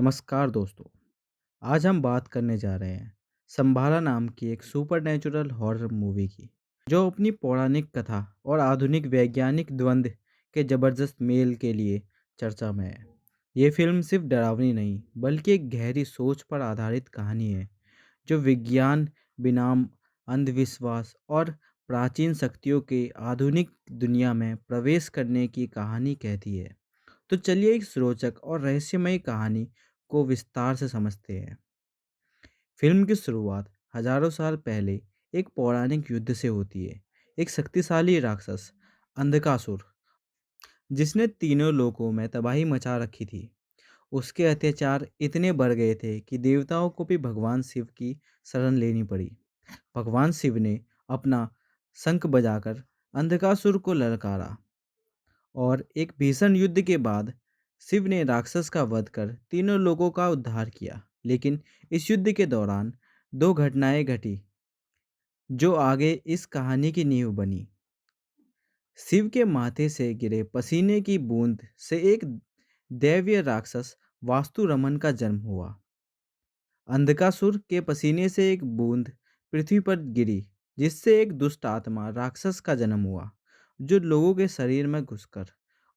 नमस्कार दोस्तों। आज हम बात करने जा रहे हैं संभाला नाम की एक सुपरनैचुरल हॉरर मूवी की, जो अपनी पौराणिक कथा और आधुनिक वैज्ञानिक द्वंद्व के जबरदस्त मेल के लिए चर्चा में है। ये फिल्म सिर्फ डरावनी नहीं, बल्कि एक गहरी सोच पर आधारित कहानी है, जो विज्ञान बनाम अंधविश्वास और प्राचीन शक्तियों के आधुनिक दुनिया में प्रवेश करने की कहानी कहती है। तो चलिए इस रोचक और रहस्यमयी कहानी को विस्तार से समझते हैं। फिल्म की शुरुआत हजारों साल पहले एक पौराणिक युद्ध से होती है। एक शक्तिशाली राक्षस अंधकासुर, जिसने तीनों लोकों में तबाही मचा रखी थी, उसके अत्याचार इतने बढ़ गए थे कि देवताओं को भी भगवान शिव की शरण लेनी पड़ी। भगवान शिव ने अपना शंख बजाकर अंधकासुर को ललकारा और एक भीषण युद्ध के बाद शिव ने राक्षस का वध कर तीनों लोगों का उद्धार किया। लेकिन इस युद्ध के दौरान दो घटनाएं घटी, जो आगे इस कहानी की नींव बनी। शिव के माथे से गिरे पसीने की बूंद से एक दैवीय राक्षस वास्तु रमन का जन्म हुआ। अंधकासुर के पसीने से एक बूंद पृथ्वी पर गिरी, जिससे एक दुष्ट आत्मा राक्षस का जन्म हुआ, जो लोगों के शरीर में घुसकर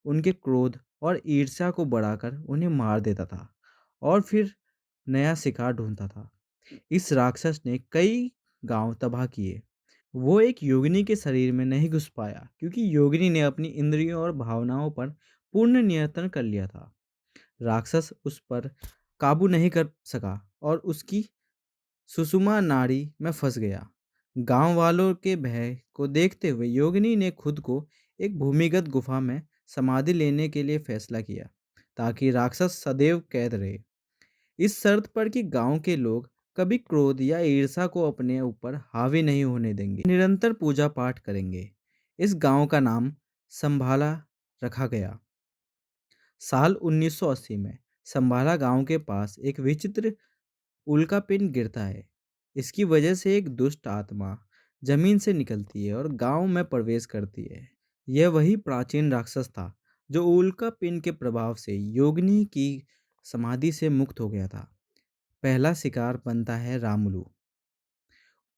उनके क्रोध और ईर्ष्या को बढ़ाकर उन्हें मार देता था और फिर नया शिकार ढूंढता था। इस राक्षस ने कई गांव तबाह किए। वो एक योगिनी के शरीर में नहीं घुस पाया, क्योंकि योगिनी ने अपनी इंद्रियों और भावनाओं पर पूर्ण नियंत्रण कर लिया था। राक्षस उस पर काबू नहीं कर सका और उसकी सुषुमा नाड़ी में फंस गया। गांव वालों के भय को देखते हुए योगिनी ने खुद को एक भूमिगत गुफा में समाधि लेने के लिए फैसला किया, ताकि राक्षस सदैव कैद रहे। इस शर्त पर कि गांव के लोग कभी क्रोध या ईर्ष्या को अपने ऊपर हावी नहीं होने देंगे, निरंतर पूजा पाठ करेंगे। इस गांव का नाम संभाला रखा गया। साल 1980 में संभाला गांव के पास एक विचित्र उल्कापिंड गिरता है। इसकी वजह से एक दुष्ट आत्मा जमीन से निकलती है और गांव में प्रवेश करती है। यह वही प्राचीन राक्षस था, जो उल्कापिंड के प्रभाव से योगिनी की समाधि से मुक्त हो गया था। पहला शिकार बनता है रामुलू।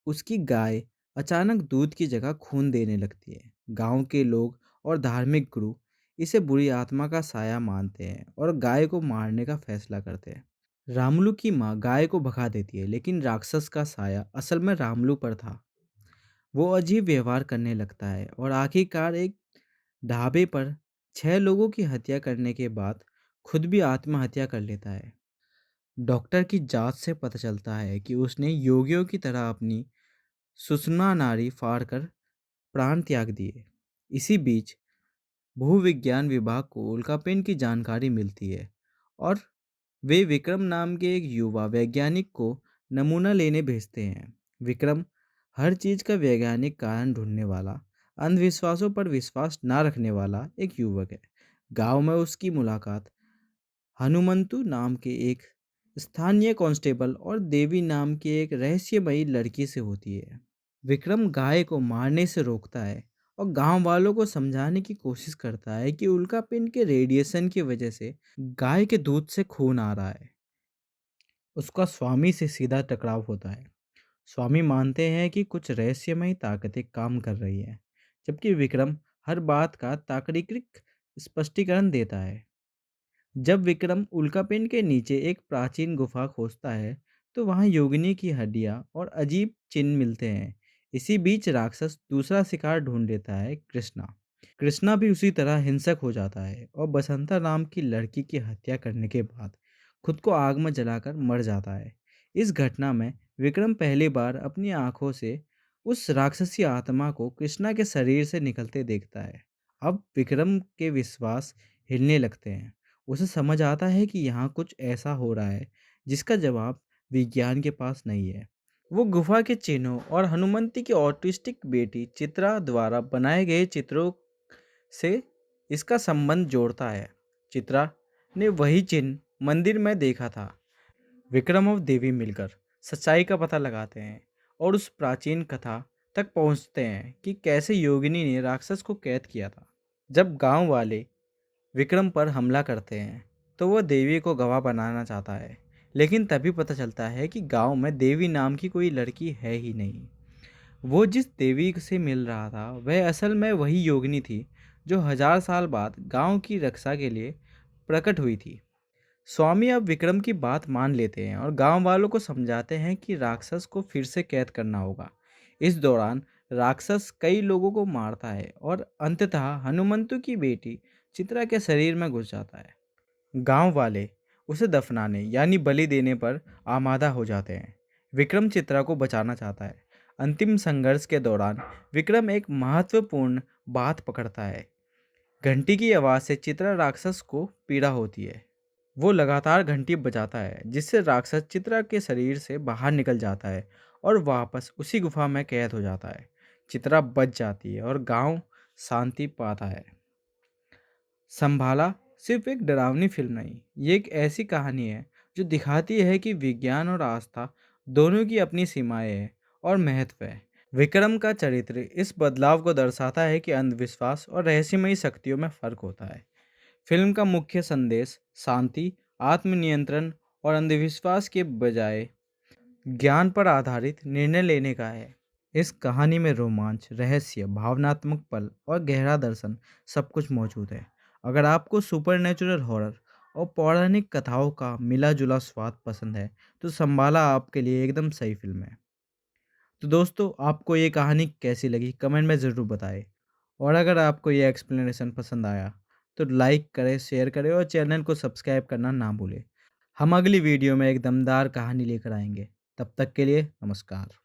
उसकी गाय अचानक दूध की जगह खून देने लगती है। गांव के लोग और धार्मिक गुरु इसे बुरी आत्मा का साया मानते हैं और गाय को मारने का फैसला करते हैं। रामुलू की माँ गाय को भगा देती है, लेकिन राक्षस का साया असल में रामुलू पर था। वो अजीब व्यवहार करने लगता है और आखिरकार एक ढाबे पर 6 लोगों की हत्या करने के बाद खुद भी आत्महत्या कर लेता है। डॉक्टर की जांच से पता चलता है कि उसने योगियों की तरह अपनी सुषुम्ना नाड़ी फाड़कर प्राण त्याग दिए। इसी बीच भूविज्ञान विभाग को उल्कापिंड की जानकारी मिलती है और वे विक्रम नाम के एक युवा वैज्ञानिक को नमूना लेने भेजते हैं। विक्रम हर चीज का वैज्ञानिक कारण ढूंढने वाला, अंधविश्वासों पर विश्वास ना रखने वाला एक युवक है। गांव में उसकी मुलाकात हनुमंतु नाम के एक स्थानीय कांस्टेबल और देवी नाम की एक रहस्यमयी लड़की से होती है। विक्रम गाय को मारने से रोकता है और गांव वालों को समझाने की कोशिश करता है कि उल्कापिंड के रेडिएशन की वजह से गाय के दूध से खून आ रहा है। उसका स्वामी से सीधा टकराव होता है। स्वामी मानते हैं कि कुछ रहस्यमयी ताकतें काम कर रही हैं, जबकि विक्रम हर बात का तार्किक स्पष्टीकरण देता है। जब विक्रम उल्कापिंड के नीचे एक प्राचीन गुफा खोजता है, तो वहां योगिनी की हड्डियां और अजीब चिन्ह मिलते हैं। इसी बीच राक्षस दूसरा शिकार ढूंढ लेता है, कृष्णा। कृष्णा भी उसी तरह हिंसक हो जाता है और बसंता नाम की लड़की की हत्या करने के बाद खुद को आग में जलाकर मर जाता है। इस घटना में विक्रम पहली बार अपनी आंखों से उस राक्षसी आत्मा को कृष्णा के शरीर से निकलते देखता है। अब विक्रम के विश्वास हिलने लगते हैं। उसे समझ आता है कि यहाँ कुछ ऐसा हो रहा है जिसका जवाब विज्ञान के पास नहीं है। वो गुफा के चिन्हों और हनुमंती की ऑटिस्टिक बेटी चित्रा द्वारा बनाए गए चित्रों से इसका संबंध जोड़ता है। चित्रा ने वही चिन्ह मंदिर में देखा था। विक्रम और देवी मिलकर सच्चाई का पता लगाते हैं और उस प्राचीन कथा तक पहुंचते हैं कि कैसे योगिनी ने राक्षस को कैद किया था। जब गांव वाले विक्रम पर हमला करते हैं, तो वो देवी को गवाह बनाना चाहता है। लेकिन तभी पता चलता है कि गांव में देवी नाम की कोई लड़की है ही नहीं। वो जिस देवी से मिल रहा था वह असल में वही योगिनी थी जो 1000 साल बाद गांव की रक्षा के लिए प्रकट हुई थी। स्वामी अब विक्रम की बात मान लेते हैं और गांव वालों को समझाते हैं कि राक्षस को फिर से कैद करना होगा। इस दौरान राक्षस कई लोगों को मारता है और अंततः हनुमंतु की बेटी चित्रा के शरीर में घुस जाता है। गांव वाले उसे दफनाने यानी बलि देने पर आमादा हो जाते हैं। विक्रम चित्रा को बचाना चाहता है। अंतिम संघर्ष के दौरान विक्रम एक महत्वपूर्ण बात पकड़ता है। घंटी की आवाज़ से चित्रा राक्षस को पीड़ा होती है। वो लगातार घंटी बजाता है जिससे राक्षस चित्रा के शरीर से बाहर निकल जाता है और वापस उसी गुफा में कैद हो जाता है। चित्रा बच जाती है और गांव शांति पाता है। संभाला सिर्फ एक डरावनी फिल्म नहीं, ये एक ऐसी कहानी है जो दिखाती है कि विज्ञान और आस्था दोनों की अपनी सीमाएं हैं और महत्व है। विक्रम का चरित्र इस बदलाव को दर्शाता है कि अंधविश्वास और रहस्यमयी शक्तियों में फर्क होता है। फिल्म का मुख्य संदेश शांति, आत्मनियंत्रण और अंधविश्वास के बजाय ज्ञान पर आधारित निर्णय लेने का है। इस कहानी में रोमांच, रहस्य, भावनात्मक पल और गहरा दर्शन सब कुछ मौजूद है। अगर आपको सुपरनैचुरल हॉरर और पौराणिक कथाओं का मिला-जुला स्वाद पसंद है, तो संभाला आपके लिए एकदम सही फिल्म है। तो दोस्तों, आपको ये कहानी कैसी लगी कमेंट में ज़रूर बताएं। और अगर आपको ये एक्सप्लेनेशन पसंद आया तो लाइक करें, शेयर करें और चैनल को सब्सक्राइब करना ना भूलें। हम अगली वीडियो में एक दमदार कहानी लेकर आएंगे। तब तक के लिए नमस्कार।